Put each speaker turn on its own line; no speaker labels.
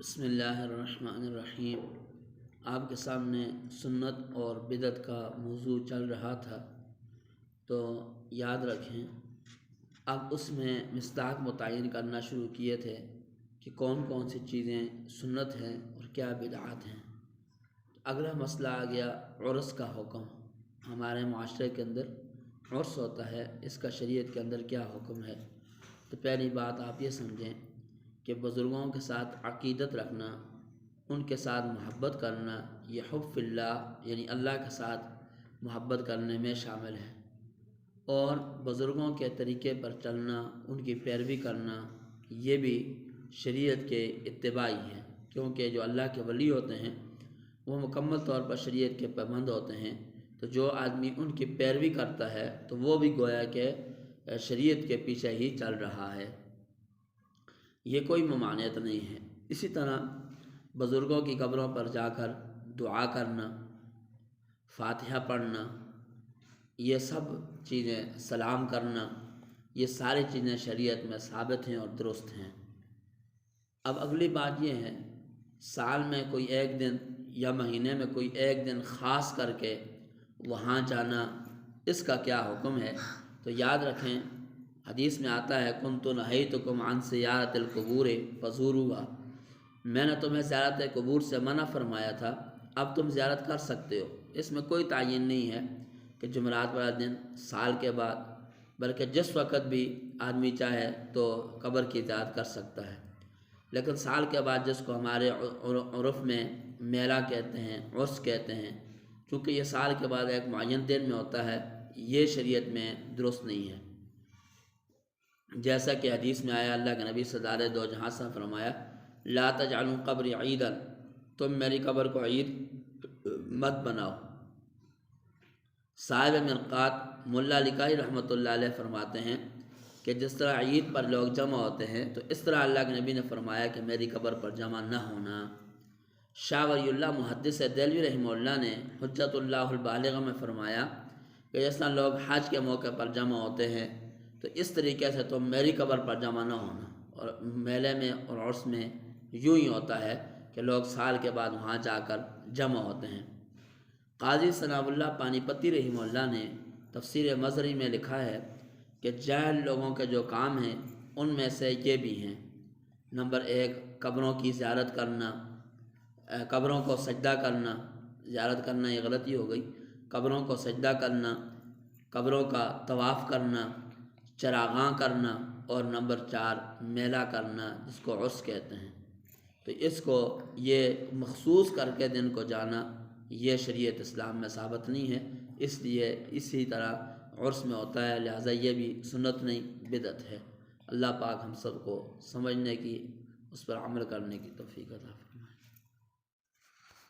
بسم اللہ الرحمن الرحیم۔ آپ کے سامنے سنت اور بدعت کا موضوع چل رہا تھا، تو یاد رکھیں اب اس میں مصداق متعین کرنا شروع کیے تھے کہ کون کون سی چیزیں سنت ہیں اور کیا بدعات ہیں۔ اگلا مسئلہ آ گیا عرس کا حکم۔ ہمارے معاشرے کے اندر عرس ہوتا ہے، اس کا شریعت کے اندر کیا حکم ہے؟ تو پہلی بات آپ یہ سمجھیں کہ بزرگوں کے ساتھ عقیدت رکھنا، ان کے ساتھ محبت کرنا، یہ حب فی اللہ یعنی اللہ کے ساتھ محبت کرنے میں شامل ہے، اور بزرگوں کے طریقے پر چلنا، ان کی پیروی کرنا، یہ بھی شریعت کے اتباعی ہے، کیونکہ جو اللہ کے ولی ہوتے ہیں وہ مکمل طور پر شریعت کے پابند ہوتے ہیں، تو جو آدمی ان کی پیروی کرتا ہے تو وہ بھی گویا کہ شریعت کے پیچھے ہی چل رہا ہے، یہ کوئی ممانعت نہیں ہے۔ اسی طرح بزرگوں کی قبروں پر جا کر دعا کرنا، فاتحہ پڑھنا، یہ سب چیزیں، سلام کرنا، یہ ساری چیزیں شریعت میں ثابت ہیں اور درست ہیں۔ اب اگلی بات یہ ہے، سال میں کوئی ایک دن یا مہینے میں کوئی ایک دن خاص کر کے وہاں جانا، اس کا کیا حکم ہے؟ تو یاد رکھیں حدیث میں آتا ہے کنت نہیتکم عن زیارت القبور فزوروها، میں نے تمہیں زیارت قبور سے منع فرمایا تھا، اب تم زیارت کر سکتے ہو۔ اس میں کوئی تعین نہیں ہے کہ جمعرات والا دن، سال کے بعد، بلکہ جس وقت بھی آدمی چاہے تو قبر کی زیارت کر سکتا ہے، لیکن سال کے بعد جس کو ہمارے عرف میں میلہ کہتے ہیں، عرس کہتے ہیں، چونکہ یہ سال کے بعد ایک معین دن میں ہوتا ہے، یہ شریعت میں درست نہیں ہے۔ جیسا کہ حدیث میں آیا، اللہ کے نبی سرکار دو جہاں سے فرمایا لا تجعلوا قبری عیدا، تم میری قبر کو عید مت بناؤ۔ صاحب مرقات ملا لکائی رحمۃ اللہ علیہ فرماتے ہیں کہ جس طرح عید پر لوگ جمع ہوتے ہیں تو اس طرح اللہ کے نبی نے فرمایا کہ میری قبر پر جمع نہ ہونا۔ شاہ ولی اللہ محدث دہلوی رحمہ اللہ نے حجت اللہ البالغہ میں فرمایا کہ جس طرح لوگ حج کے موقع پر جمع ہوتے ہیں تو اس طریقے سے تم میری قبر پر جمع نہ ہونا۔ اور میلے میں اور عرس میں یوں ہی ہوتا ہے کہ لوگ سال کے بعد وہاں جا کر جمع ہوتے ہیں۔ قاضی ثناء اللہ پانی پتی رحمہ اللہ نے تفسیر مظہری میں لکھا ہے کہ جاہل لوگوں کے جو کام ہیں ان میں سے یہ بھی ہیں۔ نمبر 1، قبروں کی زیارت کرنا، قبروں کو سجدہ کرنا، زیارت کرنا یہ غلطی ہو گئی، قبروں کو سجدہ کرنا، قبروں کا طواف کرنا، چراغاں کرنا، اور نمبر 4 میلہ کرنا جس کو عرس کہتے ہیں۔ تو اس کو یہ مخصوص کر کے دن کو جانا یہ شریعت اسلام میں ثابت نہیں ہے، اس لیے اسی طرح عرس میں ہوتا ہے، لہٰذا یہ بھی سنت نہیں بدعت ہے۔ اللہ پاک ہم سب کو سمجھنے کی، اس پر عمل کرنے کی توفیق عطا فرمائے۔